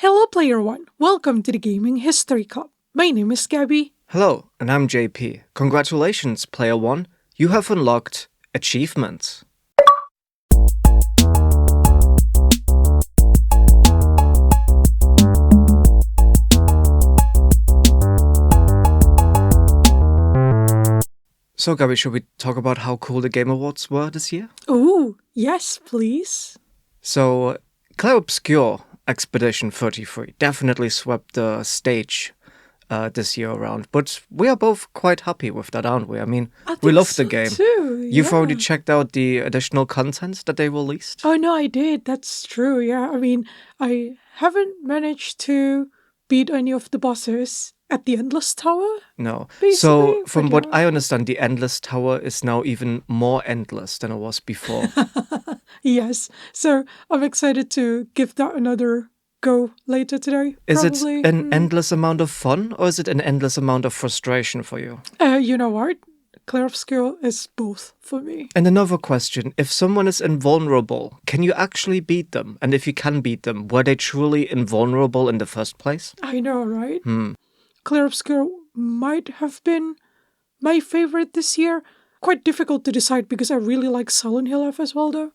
Hello, Player One. Welcome to the Gaming History Club. My name is Gabby. Hello, and I'm JP. Congratulations, Player One. You have unlocked achievements. So, Gabby, should we talk about how cool the Game Awards were this year? Ooh, yes, please. So, Clair Obscur Expedition 33 definitely swept the stage this year around, but we are both quite happy with that, aren't we? I mean, we love the game. Too, You've already checked out the additional content that they released? Oh, no, I did. That's true, yeah. I mean, I haven't managed to beat any of the bosses at the Endless Tower. No. Basically, So, from what yeah. I understand, the Endless Tower is now even more endless than it was before. Yes, so I'm excited to give that another go later today. Is probably. it an endless amount of fun, or is it an endless amount of frustration for you? You know what? Clair Obscur is both for me. And another question, if someone is invulnerable, can you actually beat them? And if you can beat them, were they truly invulnerable in the first place? I know, right? Clair Obscur might have been my favorite this year. Quite difficult to decide because I really like Silent Hill F as well, though.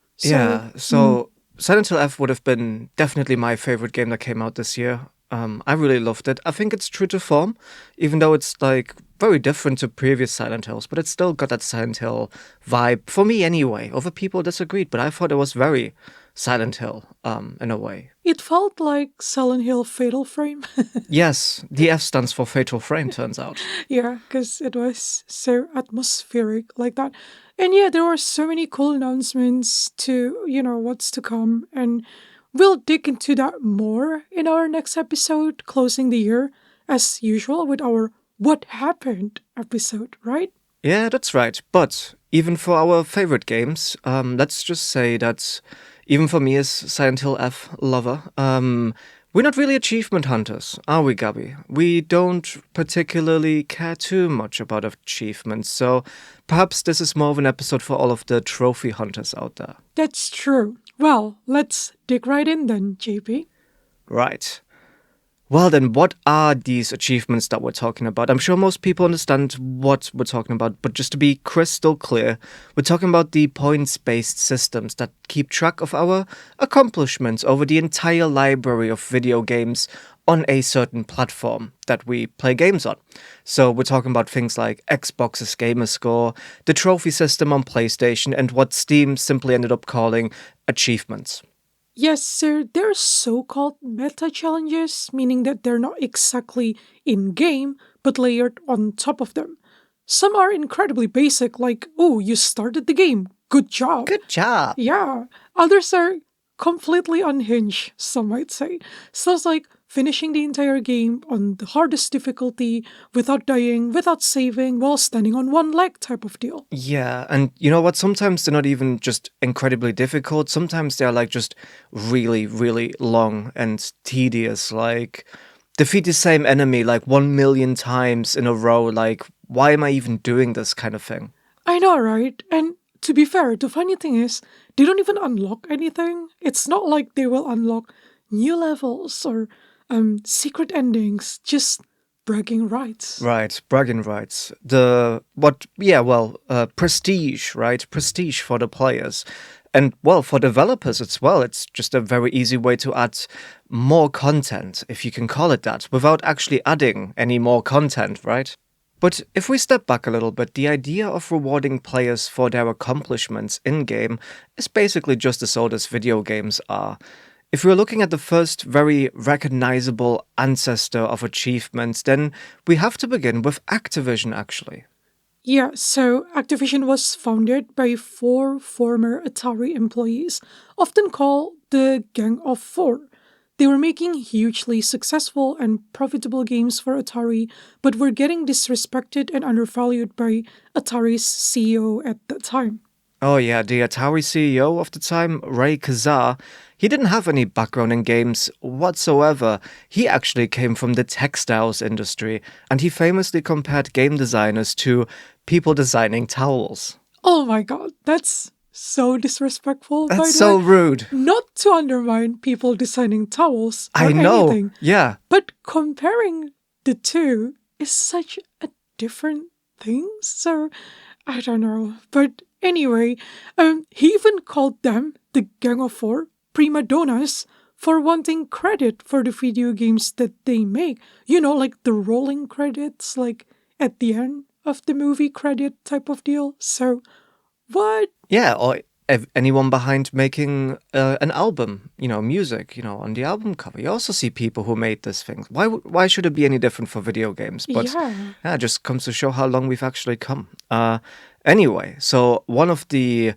So Silent Hill F would have been definitely my favorite game that came out this year. I really loved it. I think it's true to form, even though it's like very different to previous Silent Hills, but it's still got that Silent Hill vibe, for me anyway. Other people disagreed, but I thought it was very Silent Hill in a way. It felt like Silent Hill Fatal Frame. Yes, the F stands for Fatal Frame, turns out. Yeah, because it was so atmospheric like that. And yeah, there were so many cool announcements to, what's to come. And we'll dig into that more in our next episode, closing the year, as usual, with our What Happened episode, right? Yeah, that's right. But even for our favorite games, let's just say that even for me as Silent Hill F lover, we're not really achievement hunters, are we, Gabby? We don't particularly care too much about achievements, so perhaps this is more of an episode for all of the trophy hunters out there. That's true. Well, let's dig right in then, JP. Right. Well then, what are these achievements that we're talking about? I'm sure most people understand what we're talking about, but just to be crystal clear, we're talking about the points-based systems that keep track of our accomplishments over the entire library of video games on a certain platform that we play games on. So we're talking about things like Xbox's Gamerscore, the trophy system on PlayStation, and what Steam simply ended up calling achievements. Yes, so they're so-called meta challenges, meaning that they're not exactly in-game, but layered on top of them. Some are incredibly basic, like, oh, you started the game, good job. Good job! Yeah. Others are completely unhinged, some might say. Stuff like finishing the entire game on the hardest difficulty, without dying, without saving, while standing on one leg type of deal. Yeah, and you know what? Sometimes they're not even just incredibly difficult. Sometimes they're like just really, really long and tedious. Like, defeat the same enemy like 1 million times in a row. Like, why am I even doing this kind of thing? I know, right? And to be fair, the funny thing is, they don't even unlock anything. It's not like they will unlock new levels or secret endings, just bragging rights. Right, bragging rights. Prestige, right? Prestige for the players. And, well, for developers as well, it's just a very easy way to add more content, if you can call it that, without actually adding any more content, right? But if we step back a little bit, the idea of rewarding players for their accomplishments in-game is basically just as old as video games are. If we're looking at the first very recognizable ancestor of achievements, then we have to begin with Activision, actually. Yeah, so Activision was founded by 4 former Atari employees, often called the Gang of Four. They were making hugely successful and profitable games for Atari, but were getting disrespected and undervalued by Atari's CEO at the time. Oh yeah, the Atari CEO of the time, Ray Kazaa, he didn't have any background in games whatsoever. He actually came from the textiles industry, and he famously compared game designers to people designing towels. Oh my god, that's so disrespectful. That's so rude. Not to undermine people designing towels I or know. anything. Yeah. But comparing the two is such a different thing. So I don't know. But anyway, he even called them the Gang of Four prima donnas for wanting credit for the video games that they make. You know, like the rolling credits, like at the end of the movie credit type of deal. So what? Yeah, or anyone behind making an album, music, on the album cover. You also see people who made these things. Why should it be any different for video games? But Yeah. yeah, it just comes to show how long we've actually come. Anyway, so one of the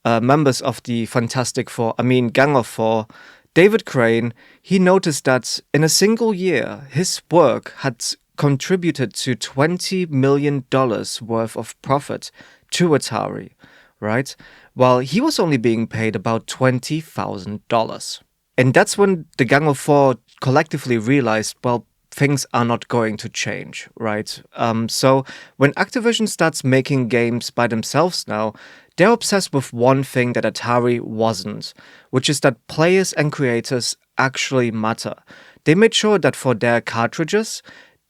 members of the Fantastic Four, Gang of Four, David Crane, he noticed that in a single year, his work had contributed to $20 million worth of profit to Atari, right? While he was only being paid about $20,000. And that's when the Gang of Four collectively realized, well, things are not going to change, right? So when Activision starts making games by themselves now, they're obsessed with one thing that Atari wasn't, which is that players and creators actually matter. They made sure that for their cartridges,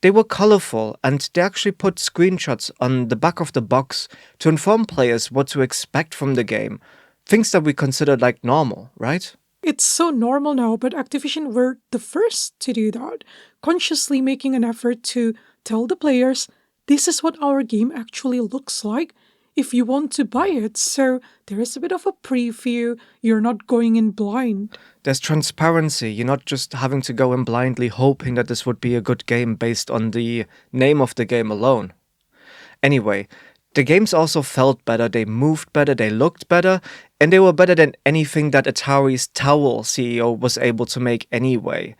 they were colorful and they actually put screenshots on the back of the box to inform players what to expect from the game. Things that we considered like normal, right? It's so normal now, but Activision were the first to do that, consciously making an effort to tell the players this is what our game actually looks like if you want to buy it. So there is a bit of a preview, you're not going in blind. There's transparency. You're not just having to go in blindly hoping that this would be a good game based on the name of the game alone. Anyway, the games also felt better, they moved better, they looked better, and they were better than anything that Atari's Towel CEO was able to make anyway.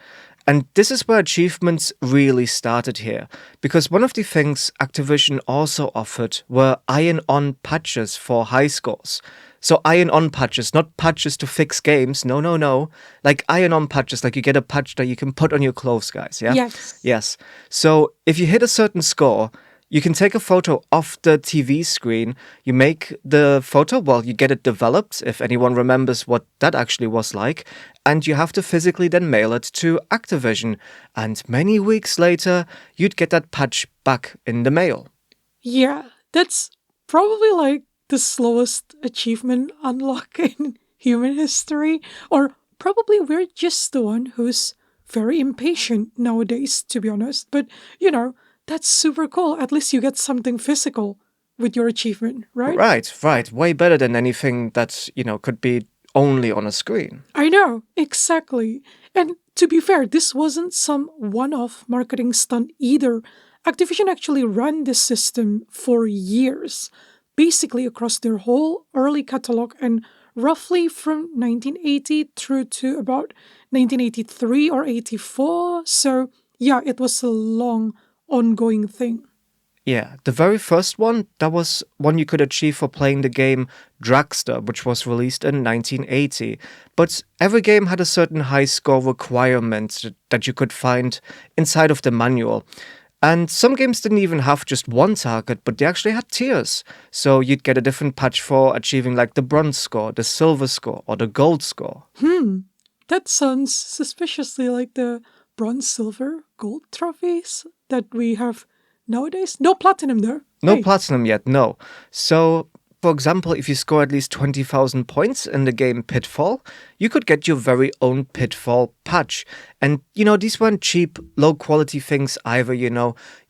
And this is where achievements really started here, because one of the things Activision also offered were iron-on patches for high scores. So iron-on patches, not patches to fix games, no. Like iron-on patches, like you get a patch that you can put on your clothes, guys, yeah? Yes. Yes. So if you hit a certain score, you can take a photo of the TV screen. You make the photo, well, you get it developed, if anyone remembers what that actually was like, and you have to physically then mail it to Activision. And many weeks later, you'd get that patch back in the mail. Yeah, that's probably like the slowest achievement unlock in human history. Or probably we're just the one who's very impatient nowadays, to be honest. But, that's super cool. At least you get something physical with your achievement, right? Right. Way better than anything that, could be only on a screen. I know, exactly. And to be fair, this wasn't some one off marketing stunt either. Activision actually ran this system for years, basically across their whole early catalog and roughly from 1980 through to about 1983 or 84. So, yeah, it was a long, ongoing thing. Yeah, the very first one, that was one you could achieve for playing the game Dragster, which was released in 1980. But every game had a certain high score requirement that you could find inside of the manual. And some games didn't even have just one target, but they actually had tiers. So you'd get a different patch for achieving like the bronze score, the silver score, or the gold score. That sounds suspiciously like the bronze, silver, gold trophies that we have nowadays. No platinum there. No Hey, platinum yet, no. So, for example, if you score at least 20,000 points in the game Pitfall, you could get your very own Pitfall patch. And, these weren't cheap, low quality things either,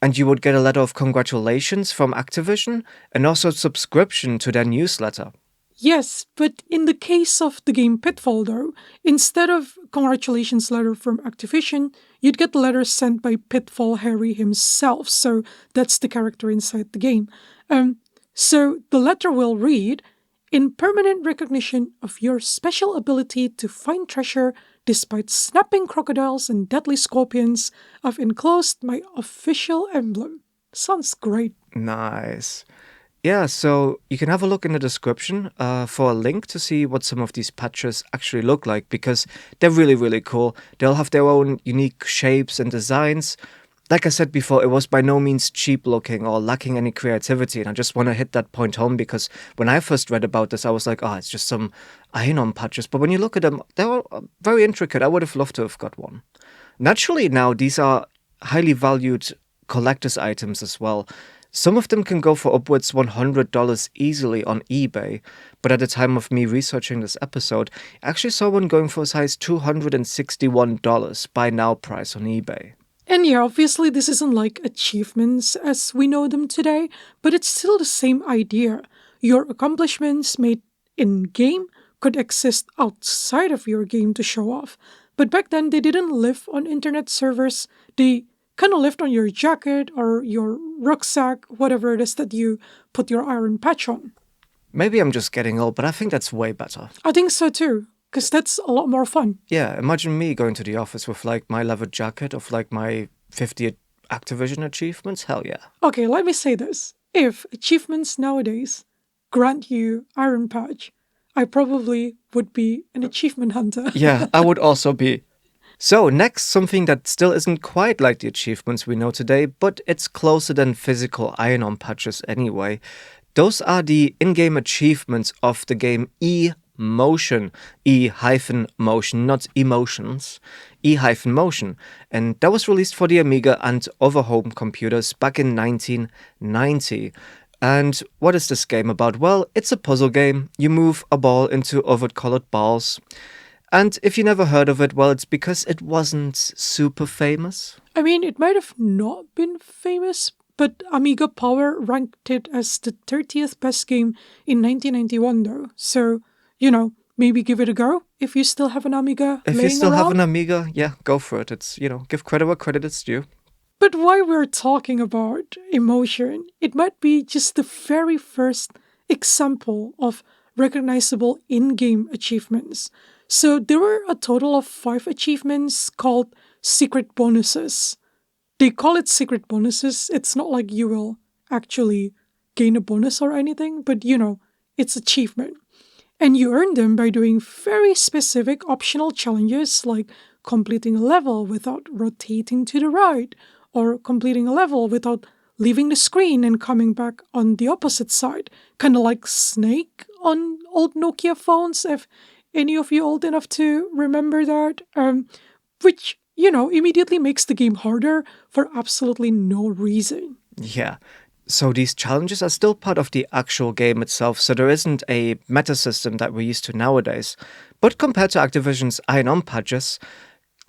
and you would get a letter of congratulations from Activision and also subscription to their newsletter. yes, but in the case of the game Pitfall, though, instead of congratulations letter from Activision, you'd get the letter sent by Pitfall Harry himself. So that's the character inside the game. So the letter will read, "In permanent recognition of your special ability to find treasure despite snapping crocodiles and deadly scorpions, I've enclosed my official emblem." Sounds great. Nice. Yeah, so you can have a look in the description for a link to see what some of these patches actually look like, because they're really, really cool. They'll have their own unique shapes and designs. like I said before, it was by no means cheap looking or lacking any creativity. And I just want to hit that point home because when I first read about this, I was like, oh, it's just some iron-on patches. But when you look at them, they're very intricate. I would have loved to have got one. Naturally, now these are highly valued collector's items as well. Some of them can go for upwards $100 easily on eBay, but at the time of me researching this episode, I actually saw one going for as high as $261 by now price on eBay. And yeah, obviously, this isn't like achievements as we know them today, but it's still the same idea. Your accomplishments made in game could exist outside of your game to show off. But back then, they didn't live on internet servers. They kind of lived on your jacket or your rucksack, whatever it is that you put your iron patch on. Maybe I'm just getting old, but I think that's way better. I think so too, because that's a lot more fun. Yeah, imagine me going to the office with like my leather jacket of like my 50 Activision achievements. Hell yeah. Okay, let me say this. If achievements nowadays grant you Iron Patch, I probably would be an achievement hunter. Yeah, I would also be. So, next, something that still isn't quite like the achievements we know today, but it's closer than physical iron-on patches anyway. Those are the in-game achievements of the game E-Motion. E-Motion, not emotions. E-Motion. And that was released for the Amiga and other home computers back in 1990. And what is this game about? Well, it's a puzzle game. You move a ball into other colored balls. And if you never heard of it, well, it's because it wasn't super famous. I mean, it might have not been famous, but Amiga Power ranked it as the 30th best game in 1991 though. So, maybe give it a go if you still have an Amiga If you laying still have around. an Amiga, yeah, go for it. It's, give credit where credit is due. But while we're talking about emotion, it might be just the very first example of recognizable in-game achievements. So there were a total of 5 achievements called secret bonuses. They call it secret bonuses. It's not like you will actually gain a bonus or anything, but it's achievement. And you earn them by doing very specific optional challenges like completing a level without rotating to the right, or completing a level without leaving the screen and coming back on the opposite side. Kind of like Snake on old Nokia phones, if any of you old enough to remember that, which, immediately makes the game harder for absolutely no reason. Yeah. So these challenges are still part of the actual game itself, so there isn't a meta system that we're used to nowadays. But compared to Activision's Iron-On patches,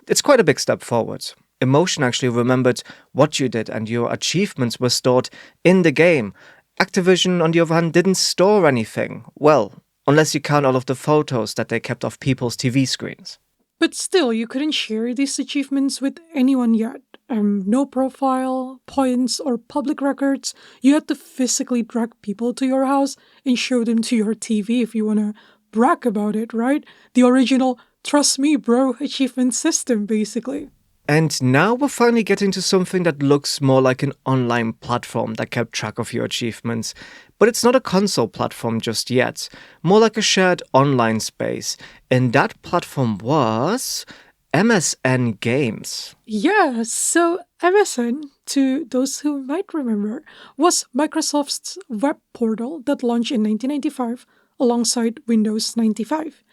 it's quite a big step forward. Emotion actually remembered what you did and your achievements were stored in the game. Activision, on the other hand, didn't store anything. Well, unless you count all of the photos that they kept of people's TV screens. But still, you couldn't share these achievements with anyone yet. No profile, points, or public records. You had to physically drag people to your house and show them to your TV if you want to brag about it, right? The original trust me, bro achievement system, basically. And now we're finally getting to something that looks more like an online platform that kept track of your achievements. But it's not a console platform just yet, more like a shared online space. And that platform was MSN Games. Yeah, so MSN, to those who might remember, was Microsoft's web portal that launched in 1995 alongside Windows 95.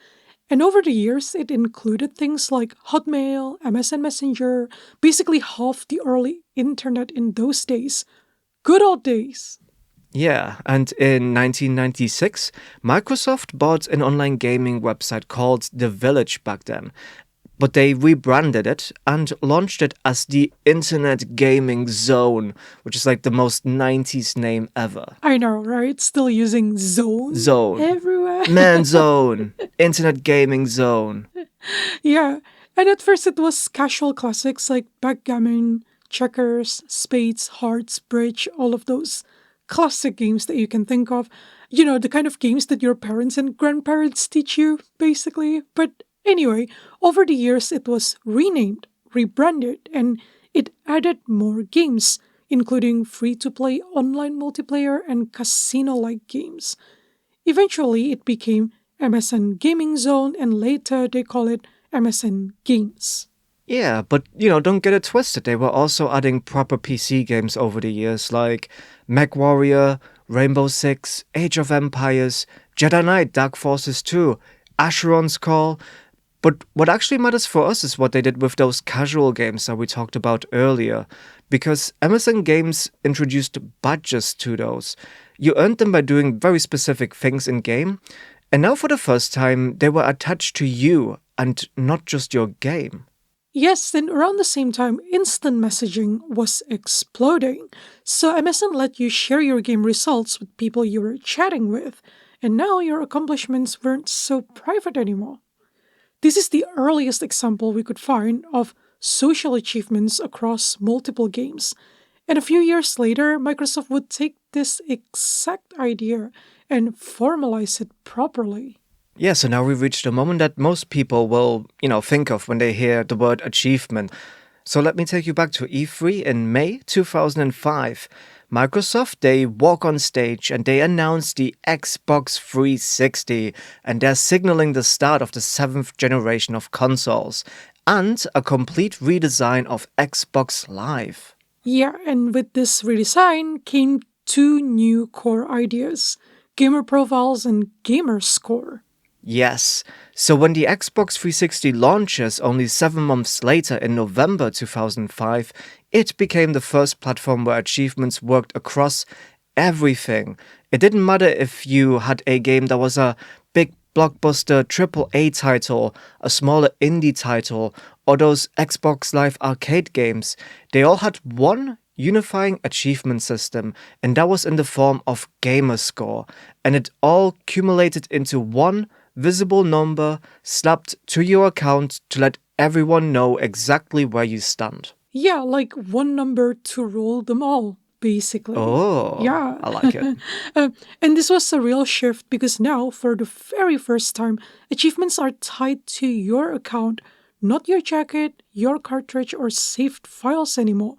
And over the years, it included things like Hotmail, MSN Messenger, basically half the early internet in those days. Good old days. Yeah, and in 1996, Microsoft bought an online gaming website called The Village back then. But they rebranded it and launched it as the Internet Gaming Zone, which is like the most 90s name ever. I know, right? Still using Zone. everywhere. Man Zone. Internet Gaming Zone. Yeah, and at first it was casual classics like backgammon, checkers, spades, hearts, bridge, all of those classic games that you can think of. The kind of games that your parents and grandparents teach you, basically. But anyway, over the years it was renamed, rebranded, and it added more games, including free-to-play online multiplayer and casino-like games. Eventually, it became MSN Gaming Zone, and later they call it MSN Games. Yeah, but don't get it twisted. They were also adding proper PC games over the years, like MechWarrior, Rainbow Six, Age of Empires, Jedi Knight, Dark Forces 2, Asheron's Call. But what actually matters for us is what they did with those casual games that we talked about earlier, because Amazon Games introduced badges to those. You earned them by doing very specific things in game, and now for the first time, they were attached to you and not just your game. Yes, and around the same time, instant messaging was exploding. So MSN let you share your game results with people you were chatting with, and now your accomplishments weren't so private anymore. This is the earliest example we could find of social achievements across multiple games. And a few years later, Microsoft would take this exact idea and formalize it properly. Yeah, so now we've reached the moment that most people will, think of when they hear the word achievement. So let me take you back to E3 in May 2005. Microsoft, they walk on stage and they announce the Xbox 360, and they're signaling the start of the seventh generation of consoles and a complete redesign of Xbox Live. Yeah, and with this redesign came two new core ideas: gamer profiles and Gamerscore. Yes. So when the Xbox 360 launches only 7 months later in November 2005, it became the first platform where achievements worked across everything. It didn't matter if you had a game that was a big blockbuster AAA title, a smaller indie title, or those Xbox Live arcade games. They all had one unifying achievement system, and that was in the form of Gamerscore, and it all cumulated into one visible number slapped to your account to let everyone know exactly where you stand. Yeah, like one number to rule them all, basically. Oh, Yeah. I like it. And this was a real shift because now, for the very first time, achievements are tied to your account, not your jacket, your cartridge, or saved files anymore.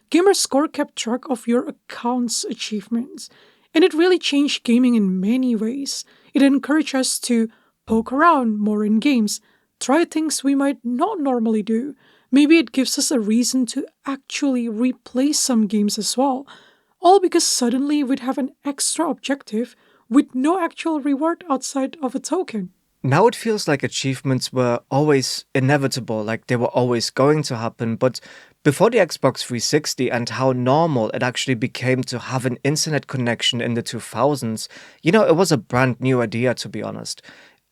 Gamerscore kept track of your account's achievements, and it really changed gaming in many ways. It encouraged us to poke around more in games, try things we might not normally do. Maybe it gives us a reason to actually replay some games as well, all because suddenly we'd have an extra objective with no actual reward outside of a token. Now it feels like achievements were always inevitable, like they were always going to happen. But before the Xbox 360 and how normal it actually became to have an internet connection in the 2000s, it was a brand new idea, to be honest.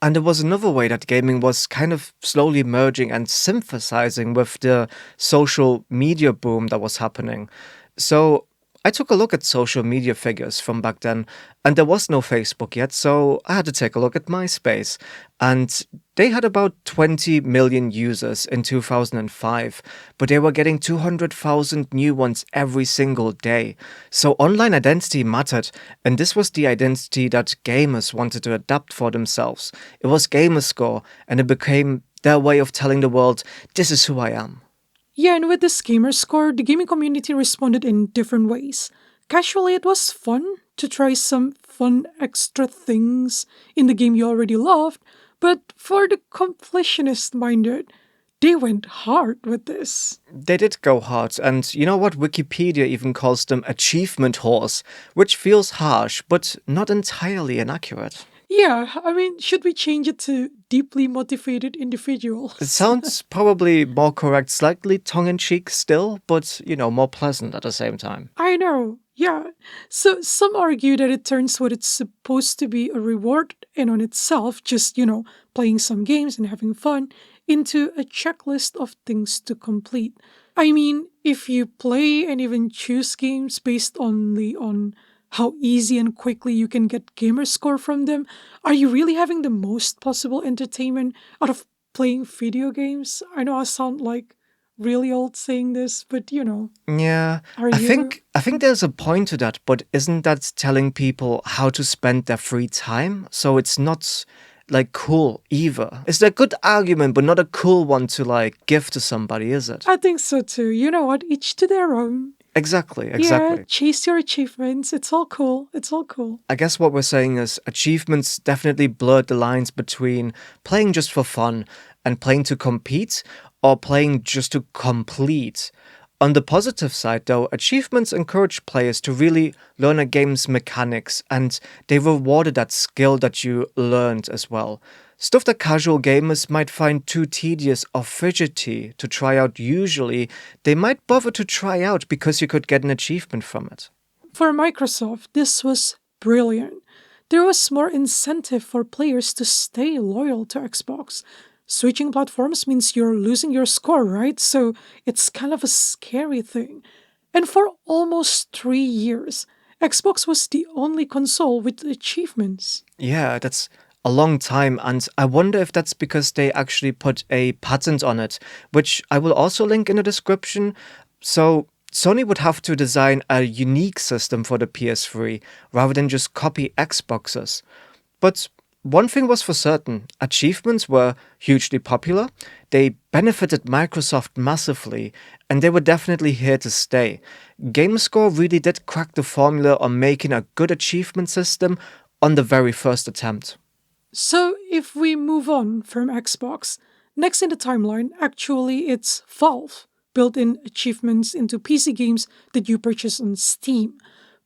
And there was another way that gaming was kind of slowly merging and synthesizing with the social media boom that was happening. So I took a look at social media figures from back then, and there was no Facebook yet, so I had to take a look at MySpace. And they had about 20 million users in 2005, but they were getting 200,000 new ones every single day. So online identity mattered, and this was the identity that gamers wanted to adapt for themselves. It was Gamerscore, and it became their way of telling the world, this is who I am. Yeah, and with this gamer score, the gaming community responded in different ways. Casually, it was fun to try some fun extra things in the game you already loved, but for the completionist minded, they went hard with this. They did go hard, and you know what? Wikipedia even calls them achievement whores, which feels harsh, but not entirely inaccurate. Yeah, I mean, should we change it to deeply motivated It individuals? sounds probably more correct, slightly tongue in cheek still, but more pleasant at the same time. I know, yeah. So some argue that it turns what it's supposed to be a reward in on itself, just, playing some games and having fun, into a checklist of things to complete. I mean, if you play and even choose games based only on how easy and quickly you can get gamer score from them, are you really having the most possible entertainment out of playing video games? I know I sound like really old saying this, but Yeah, are I you? think I think there's a point to that, but isn't that telling people how to spend their free time? So it's not like cool either. It's a good argument, but not a cool one to like give to somebody, is it? I think so too. You know what? Each to their own. Exactly, Yeah, exactly. chase your achievements. It's all cool. It's all cool. I guess what we're saying is achievements definitely blurred the lines between playing just for fun and playing to compete, or playing just to complete. On the positive side, though, achievements encourage players to really learn a game's mechanics and they rewarded that skill that you learned as well. Stuff that casual gamers might find too tedious or fidgety to try out usually, they might bother to try out because you could get an achievement from it. For Microsoft, this was brilliant. There was more incentive for players to stay loyal to Xbox. Switching platforms means you're losing your score, right? So it's kind of a scary thing. And for almost 3 years, Xbox was the only console with achievements. Yeah, that's a long time, and I wonder if that's because they actually put a patent on it, which I will also link in the description. So Sony would have to design a unique system for the PS3 rather than just copy Xboxes. But one thing was for certain, achievements were hugely popular, they benefited Microsoft massively, and they were definitely here to stay. Gamerscore really did crack the formula on making a good achievement system on the very first attempt. So if we move on from Xbox, next in the timeline, actually it's Valve, built in achievements into PC games that you purchase on Steam.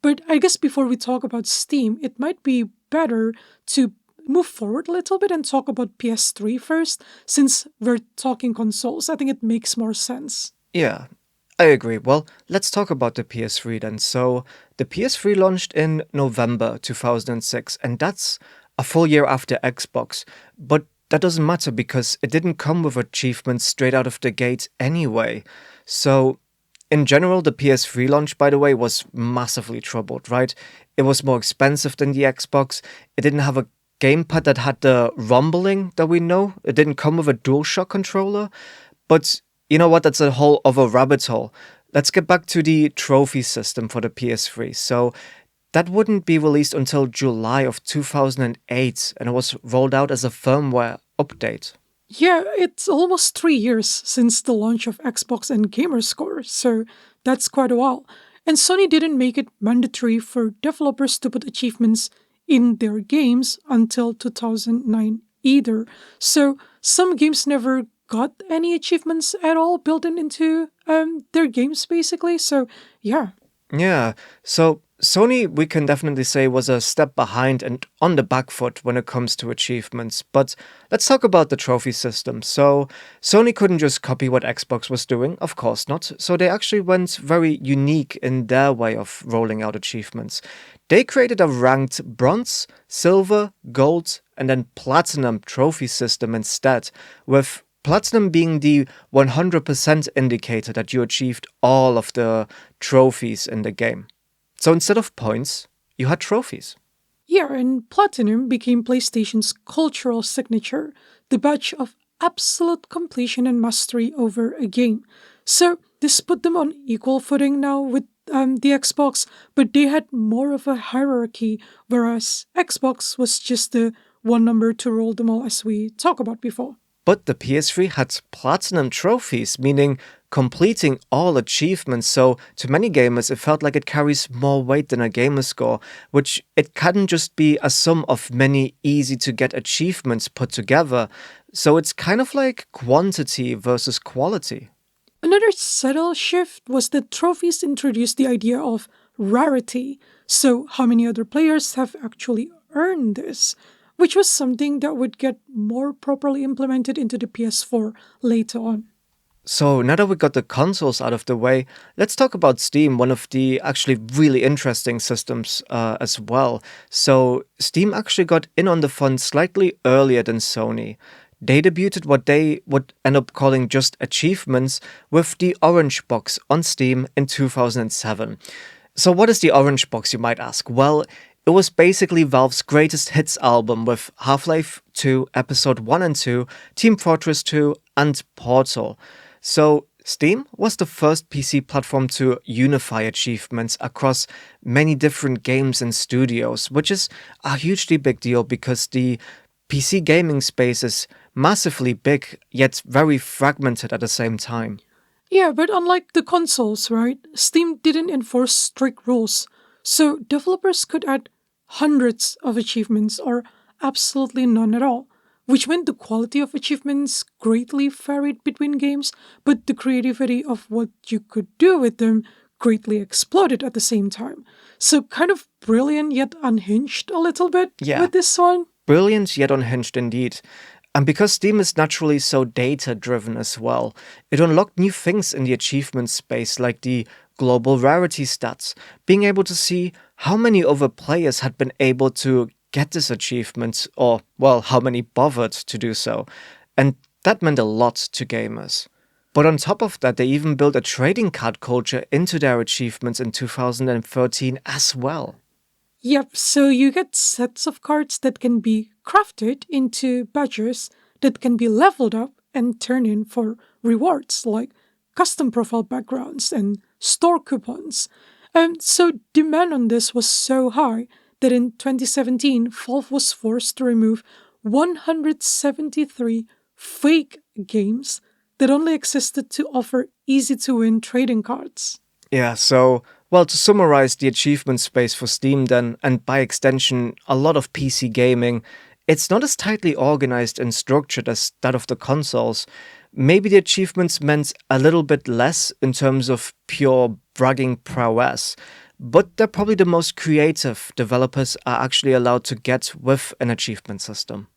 But I guess before we talk about Steam, it might be better to move forward a little bit and talk about PS3 first, since we're talking consoles. I think it makes more sense. Yeah, I agree. Well, let's talk about the PS3 then. So, the PS3 launched in November 2006, and that's a full year after Xbox. But that doesn't matter because it didn't come with achievements straight out of the gate anyway. So, in general, the PS3 launch, by the way, was massively troubled, right? It was more expensive than the Xbox. It didn't have a gamepad that had the rumbling that we know. It didn't come with a DualShock controller. But you know what? That's a whole other rabbit hole. Let's get back to the trophy system for the PS3. So that wouldn't be released until July of 2008, and it was rolled out as a firmware update. Yeah, it's almost 3 years since the launch of Xbox and Gamerscore, so that's quite a while. And Sony didn't make it mandatory for developers to put achievements in their games until 2009 either. So some games never got any achievements at all built into their games, basically. So yeah. Yeah, so Sony, we can definitely say, was a step behind and on the back foot when it comes to achievements. But let's talk about the trophy system. So, Sony couldn't just copy what Xbox was doing, of course not. So, they actually went very unique in their way of rolling out achievements. They created a ranked bronze, silver, gold, and then platinum trophy system instead, with platinum being the 100% indicator that you achieved all of the trophies in the game. So instead of points, you had trophies. Yeah, and Platinum became PlayStation's cultural signature, the badge of absolute completion and mastery over a game. So this put them on equal footing now with the Xbox, but they had more of a hierarchy, whereas Xbox was just the one number to roll them all, as we talked about before. But the PS3 had platinum trophies, meaning completing all achievements. So to many gamers, it felt like it carries more weight than a gamer score, which it couldn't just be a sum of many easy to get achievements put together. So it's kind of like quantity versus quality. Another subtle shift was that trophies introduced the idea of rarity. So, how many other players have actually earned this? Which was something that would get more properly implemented into the PS4 later on. So now that we got the consoles out of the way, let's talk about Steam, one of the actually really interesting systems as well. So Steam actually got in on the fun slightly earlier than Sony. They debuted what they would end up calling just achievements with the Orange Box on Steam in 2007. So what is the Orange Box, you might ask? Well, it was basically Valve's greatest hits album with Half-Life 2, Episode 1 and 2, Team Fortress 2, and Portal. So Steam was the first PC platform to unify achievements across many different games and studios, which is a hugely big deal because the PC gaming space is massively big, yet very fragmented at the same time. Yeah, but unlike the consoles, right? Steam didn't enforce strict rules, so developers could add hundreds of achievements or absolutely none at all, which meant the quality of achievements greatly varied between games, but the creativity of what you could do with them greatly exploded at the same time. So, kind of brilliant yet unhinged a little bit Yeah, with this one. brilliant yet unhinged indeed. And because Steam is naturally so data driven as well, it unlocked new things in the achievement space like the global rarity stats, being able to see how many other players had been able to get this achievement, or, well, how many bothered to do so. And that meant a lot to gamers. But on top of that, they even built a trading card culture into their achievements in 2013 as well. Yep, so you get sets of cards that can be crafted into badges that can be leveled up and turned in for rewards like custom profile backgrounds and store coupons. So demand on this was so high that in 2017, Valve was forced to remove 173 fake games that only existed to offer easy to win trading cards. Yeah, so, well, to summarize the achievement space for Steam, then, and by extension, a lot of PC gaming, it's not as tightly organized and structured as that of the consoles. Maybe the achievements meant a little bit less in terms of pure bragging prowess, but they're probably the most creative developers are actually allowed to get with an achievement system.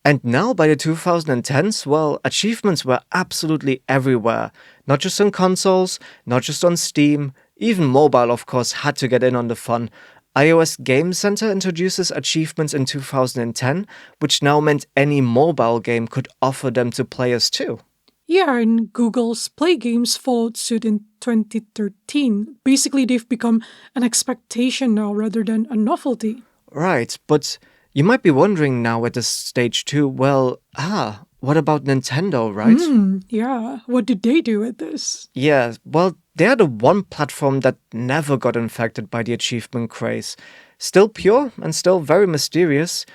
And now, by the 2010s, well, achievements were absolutely everywhere. Not just on consoles, not just on Steam, even mobile, of course, had to get in on the fun. iOS Game Center introduces achievements in 2010, which now meant any mobile game could offer them to players too. Yeah, and Google's Play Games followed suit in 2013. Basically, they've become an expectation now rather than a novelty. Right, but you might be wondering now at this stage too, well, what about Nintendo, right? Yeah, what did they do with this? Yeah, well, they're the one platform that never got infected by the achievement craze. Still pure and still very mysterious,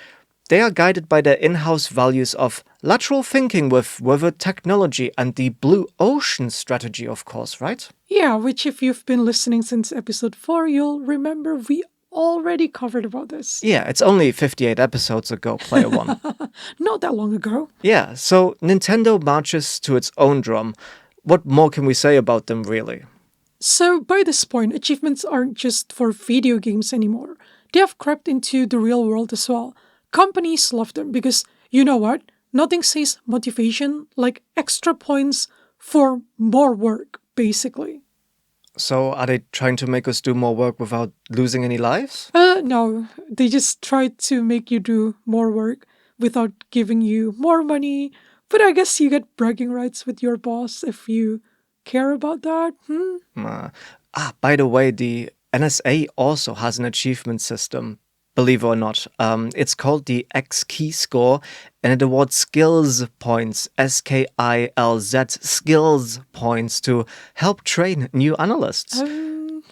they are guided by their in house values of lateral thinking with withered technology and the blue ocean strategy, of course, right? Yeah, which if you've been listening since episode 4, you'll remember we already covered about this. Yeah, it's only 58 episodes ago, Player One. Not that long ago. Yeah, so Nintendo marches to its own drum. What more can we say about them, really? So by this point, achievements aren't just for video games anymore. They have crept into the real world as well. Companies love them because, you know what? Nothing says motivation like extra points for more work, basically. So, are they trying to make us do more work without losing any lives? No, they just try to make you do more work without giving you more money. But I guess you get bragging rights with your boss if you care about that. By the way, the NSA also has an achievement system, believe it or not. It's called the X Key Score, and it awards skills points, SKILZ, skills points to help train new analysts.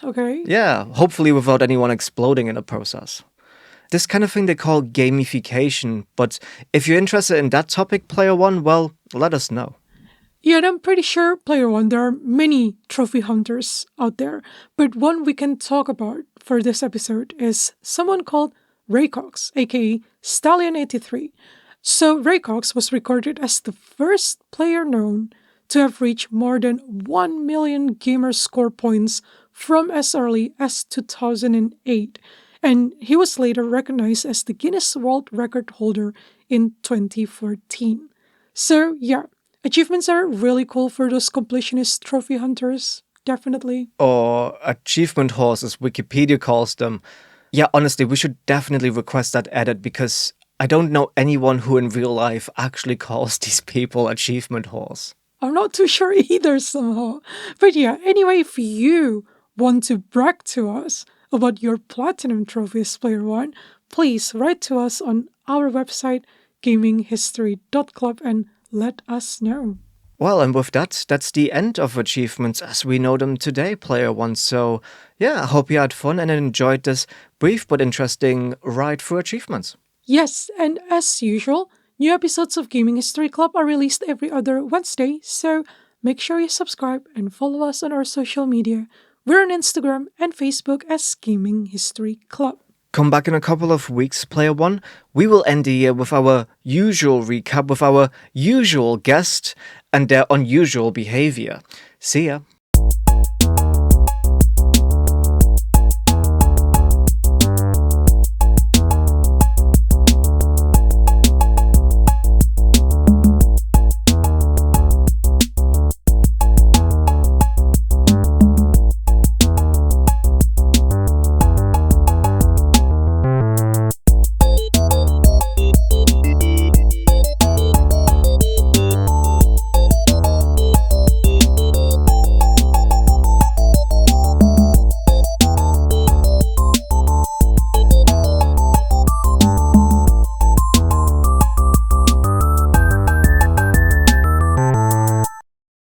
Okay. Yeah, hopefully without anyone exploding in the process. This kind of thing they call gamification, but if you're interested in that topic, Player One, well, let us know. Yeah, and I'm pretty sure, Player One, there are many trophy hunters out there, but one we can talk about for this episode is someone called Raycox, aka Stallion83. So Raycox was recorded as the first player known to have reached more than 1 million Gamerscore points from as early as 2008, and he was later recognized as the Guinness World Record holder in 2014. So, yeah, achievements are really cool for those completionist trophy hunters, definitely. Or achievement horse, as Wikipedia calls them. Yeah, honestly, we should definitely request that edit because I don't know anyone who in real life actually calls these people achievement horse. I'm not too sure either somehow. But yeah, anyway, if you want to brag to us about your platinum trophies, Player One, please write to us on our website, gaminghistory.club, and let us know. Well, and with that, that's the end of achievements as we know them today, Player One. So, yeah, I hope you had fun and enjoyed this brief but interesting ride through achievements. Yes, and as usual, new episodes of Gaming History Club are released every other Wednesday, so make sure you subscribe and follow us on our social media. We're on Instagram and Facebook as Gaming History Club. Come back in a couple of weeks, Player One. We will end the year with our usual recap with our usual guest and their unusual behavior. See ya.